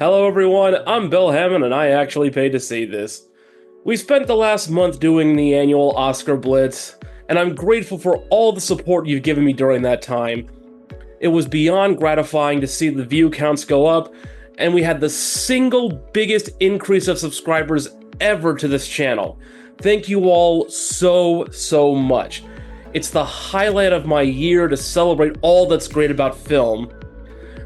Hello everyone, I'm Bill Hammond and I actually paid to see this. We spent the last month doing the annual Oscar Blitz, and I'm grateful for all the support you've given me during that time. It was beyond gratifying to see the view counts go up, and we had the single biggest increase of subscribers ever to this channel. Thank you all so much. It's the highlight of my year to celebrate all that's great about film.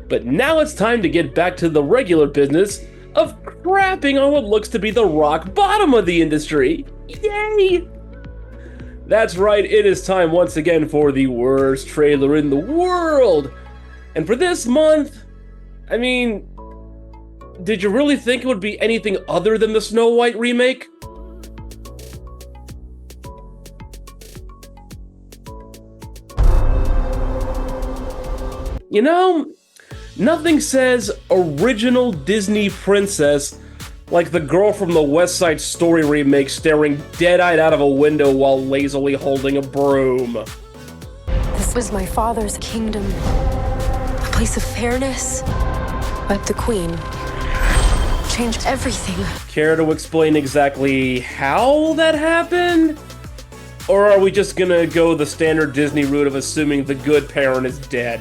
But now it's time to get back to the regular business of crapping on what looks to be the rock bottom of the industry. Yay! That's right, it is time once again for the worst trailer in the world. And for this month, I mean, did you really think it would be anything other than the Snow White remake? You know, nothing says original Disney princess like the girl from the West Side Story remake staring dead-eyed out of a window while lazily holding a broom. This was my father's kingdom, a place of fairness, but the queen changed everything. Care to explain exactly how that happened? Or are we just gonna go the standard Disney route of assuming the good parent is dead?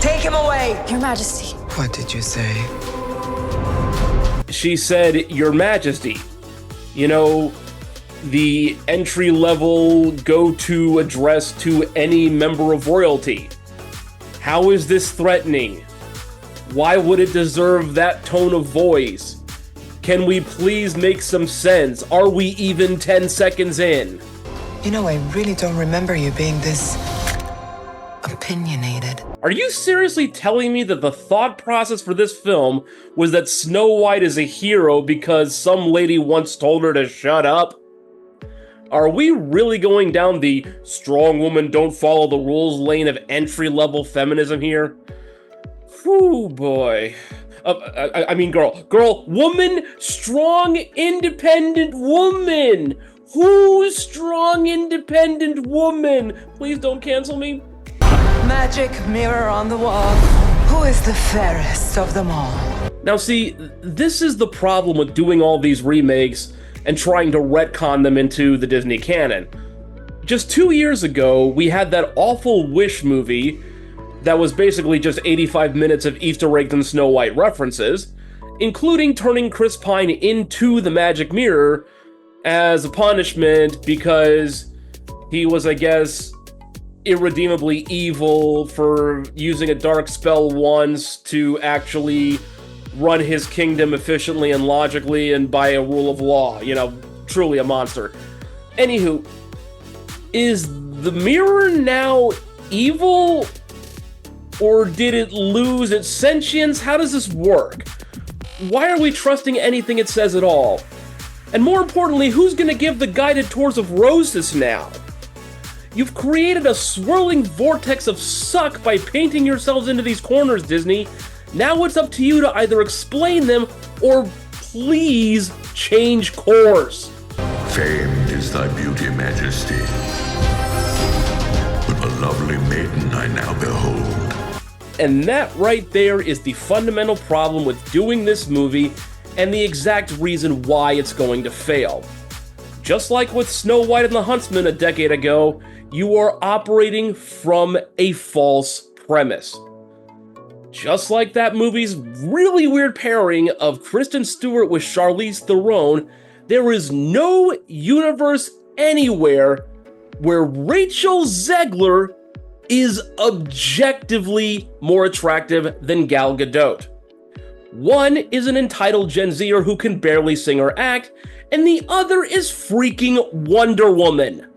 Take him away! Your Majesty. What did you say? She said, Your Majesty. You know, the entry-level go-to address to any member of royalty. How is this threatening? Why would it deserve that tone of voice? Can we please make some sense? Are we even 10 seconds in? You know, I really don't remember you being this opinionated. Are you seriously telling me that the thought process for this film was that Snow White is a hero because some lady once told her to shut up? Are we really going down the strong woman don't follow the rules lane of entry-level feminism here? Whew, boy. I mean woman, strong, independent woman! Who's strong, independent woman? Please don't cancel me. Magic mirror on the wall. Who is the fairest of them all? Now see, this is the problem with doing all these remakes and trying to retcon them into the Disney canon. Just 2 years ago, we had that awful Wish movie that was basically just 85 minutes of Easter eggs and Snow White references, including turning Chris Pine into the Magic Mirror as a punishment because he was, I guess, irredeemably evil for using a dark spell once to actually run his kingdom efficiently and logically and by a rule of law. You know, truly a monster. Anywho, is the mirror now evil? Or did it lose its sentience? How does this work? Why are we trusting anything it says at all? And more importantly, who's gonna give the guided tours of roses now? You've created a swirling vortex of suck by painting yourselves into these corners, Disney. Now it's up to you to either explain them or please change course. Famed is thy beauty, Majesty, but a lovely maiden I now behold. And that right there is the fundamental problem with doing this movie and the exact reason why it's going to fail. Just like with Snow White and the Huntsman a decade ago, you are operating from a false premise. Just like that movie's really weird pairing of Kristen Stewart with Charlize Theron, there is no universe anywhere where Rachel Zegler is objectively more attractive than Gal Gadot. One is an entitled Gen Zer who can barely sing or act, and the other is freaking Wonder Woman.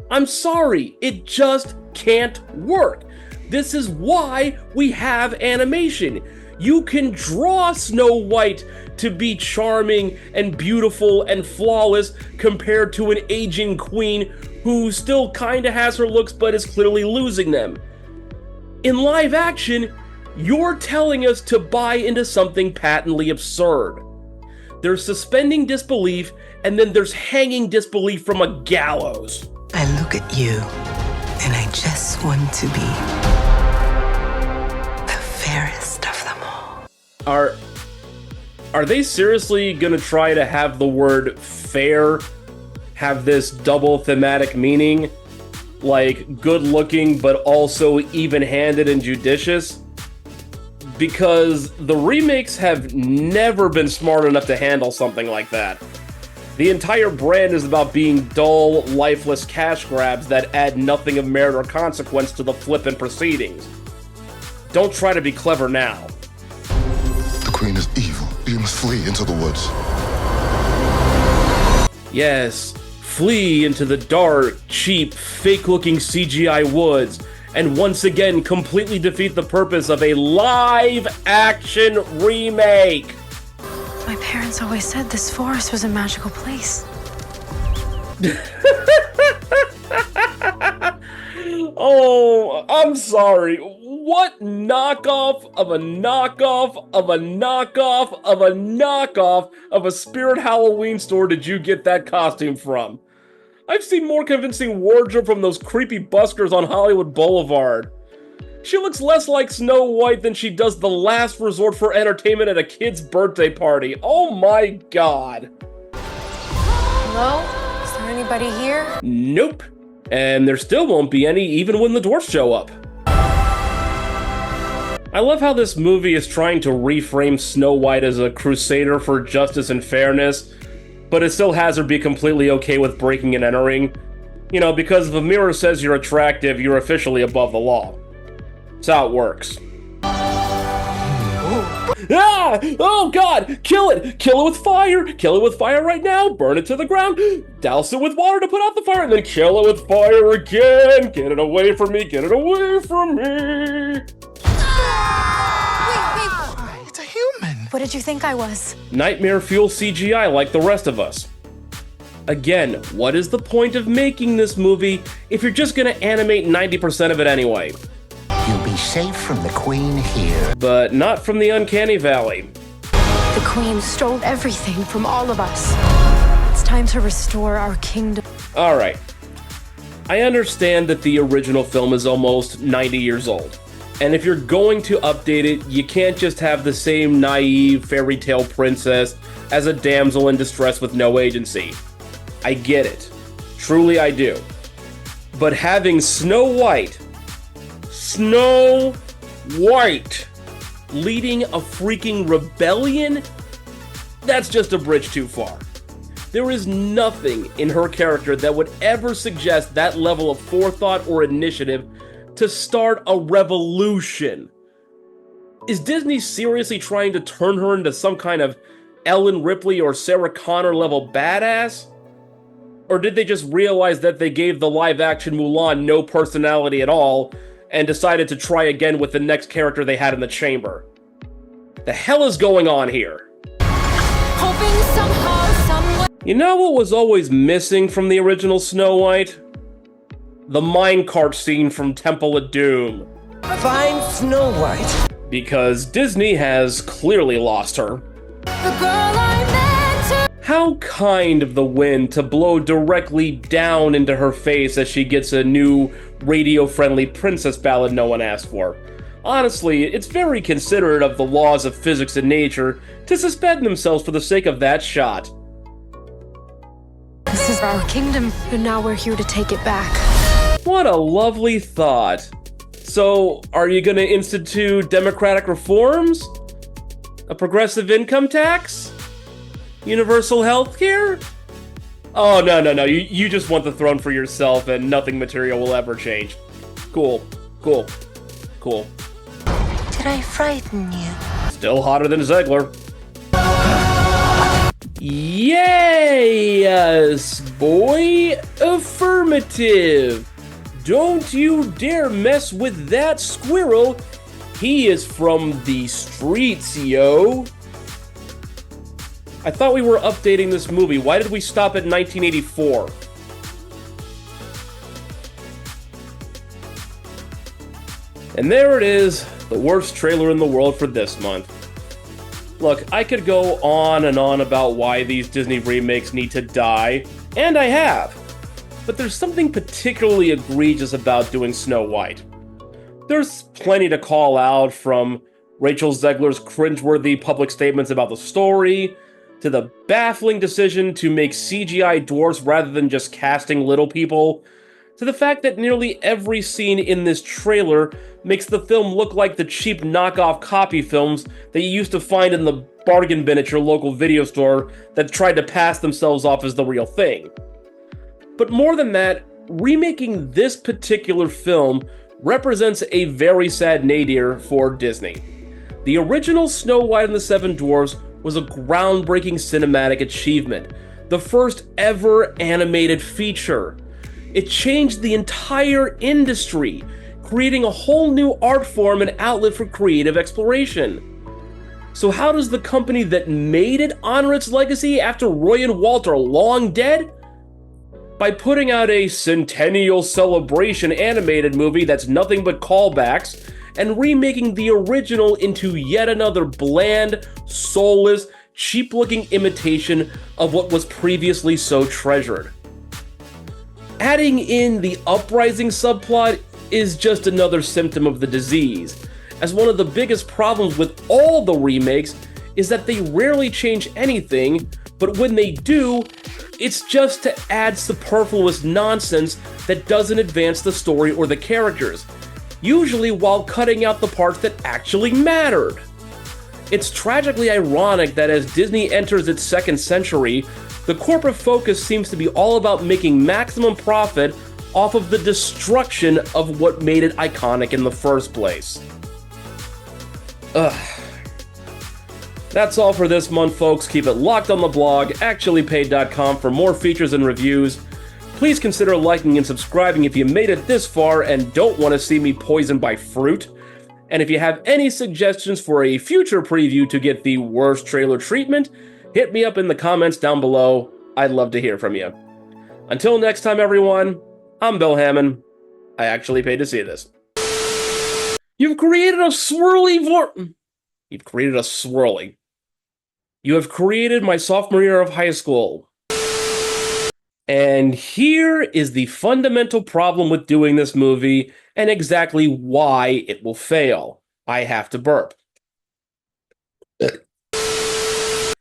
I'm sorry, it just can't work. This is why we have animation. You can draw Snow White to be charming and beautiful and flawless compared to an aging queen who still kinda has her looks but is clearly losing them. In live action, you're telling us to buy into something patently absurd. There's suspending disbelief, and then there's hanging disbelief from a gallows. I look at you, and I just want to be the fairest of them all. Are they seriously gonna try to have the word fair have this double thematic meaning? Like, good looking, but also even-handed and judicious? Because the remakes have never been smart enough to handle something like that. The entire brand is about being dull, lifeless cash grabs that add nothing of merit or consequence to the flippant proceedings. Don't try to be clever now. The Queen is evil. You must flee into the woods. Yes, flee into the dark, cheap, fake-looking CGI woods, and once again completely defeat the purpose of a live-action remake. My parents always said this forest was a magical place. Oh, I'm sorry. What knockoff of a knockoff of a knockoff of a knockoff of a Spirit Halloween store did you get that costume from? I've seen more convincing wardrobe from those creepy buskers on Hollywood Boulevard. She looks less like Snow White than she does the last resort for entertainment at a kid's birthday party. Oh my god. Hello? Is there anybody here? Nope. And there still won't be any even when the dwarfs show up. I love how this movie is trying to reframe Snow White as a crusader for justice and fairness, but it still has her be completely okay with breaking and entering. You know, because if a mirror says you're attractive, you're officially above the law. That's how it works. Ah! Oh god! Kill it! Kill it with fire! Kill it with fire right now! Burn it to the ground! Douse it with water to put out the fire, and then kill it with fire again! Get it away from me! Get it away from me! Why, it's a human. What did you think I was? Nightmare fuel CGI like the rest of us. Again, what is the point of making this movie if you're just gonna animate 90% of it anyway? You'll be safe from the Queen here. But not from the Uncanny Valley. The Queen stole everything from all of us. It's time to restore our kingdom. Alright. I understand that the original film is almost 90 years old. And if you're going to update it, you can't just have the same naive fairy tale princess as a damsel in distress with no agency. I get it. Truly I do. But having Snow White leading a freaking rebellion? That's just a bridge too far. There is nothing in her character that would ever suggest that level of forethought or initiative to start a revolution. Is Disney seriously trying to turn her into some kind of Ellen Ripley or Sarah Connor level badass? Or did they just realize that they gave the live-action Mulan no personality at all and decided to try again with the next character they had in the chamber? The hell is going on here? Hoping somehow, somewhere. You know what was always missing from the original Snow White? The minecart scene from Temple of Doom. Find Snow White. Because Disney has clearly lost her. The girl I meant to. How kind of the wind to blow directly down into her face as she gets a new radio-friendly princess ballad no one asked for. Honestly, it's very considerate of the laws of physics and nature to suspend themselves for the sake of that shot. This is our kingdom, and now we're here to take it back. What a lovely thought. So, are you gonna institute democratic reforms? A progressive income tax? Universal health care? Oh, no. You just want the throne for yourself and nothing material will ever change. Cool. Cool. Cool. Did I frighten you? Still hotter than Zegler. Yes, boy. Affirmative. Don't you dare mess with that squirrel. He is from the streets, yo. I thought we were updating this movie. Why did we stop at 1984? And there it is, the worst trailer in the world for this month. Look, I could go on and on about why these Disney remakes need to die, and I have. But there's something particularly egregious about doing Snow White. There's plenty to call out, from Rachel Zegler's cringeworthy public statements about the story, to the baffling decision to make CGI dwarves rather than just casting little people, to the fact that nearly every scene in this trailer makes the film look like the cheap knockoff copy films that you used to find in the bargain bin at your local video store that tried to pass themselves off as the real thing. But more than that, remaking this particular film represents a very sad nadir for Disney. The original Snow White and the Seven Dwarfs was a groundbreaking cinematic achievement, the first ever animated feature. It changed the entire industry, creating a whole new art form and outlet for creative exploration. So how does the company that made it honor its legacy after Roy and Walt are long dead? By putting out a centennial celebration animated movie that's nothing but callbacks, and remaking the original into yet another bland, soulless, cheap-looking imitation of what was previously so treasured. Adding in the uprising subplot is just another symptom of the disease, as one of the biggest problems with all the remakes is that they rarely change anything, but when they do, it's just to add superfluous nonsense that doesn't advance the story or the characters, usually while cutting out the parts that actually mattered. It's tragically ironic that as Disney enters its second century, the corporate focus seems to be all about making maximum profit off of the destruction of what made it iconic in the first place. That's all for this month, folks. Keep it locked on the blog, actuallypaid.com, for more features and reviews. Please consider liking and subscribing if you made it this far and don't want to see me poisoned by fruit. And if you have any suggestions for a future preview to get the worst trailer treatment, hit me up in the comments down below. I'd love to hear from you. Until next time, everyone, I'm Bill Hammond. I actually paid to see this. You've created a swirly You've created a swirly. You have created my sophomore year of high school. And here is the fundamental problem with doing this movie and exactly why it will fail. I have to burp.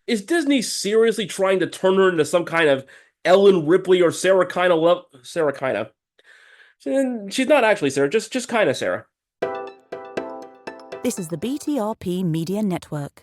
Is Disney seriously trying to turn her into some kind of Ellen Ripley or Sarah Kina? Sarah Kina. She's not actually Sarah, just kind of Sarah. This is the BTRP Media Network.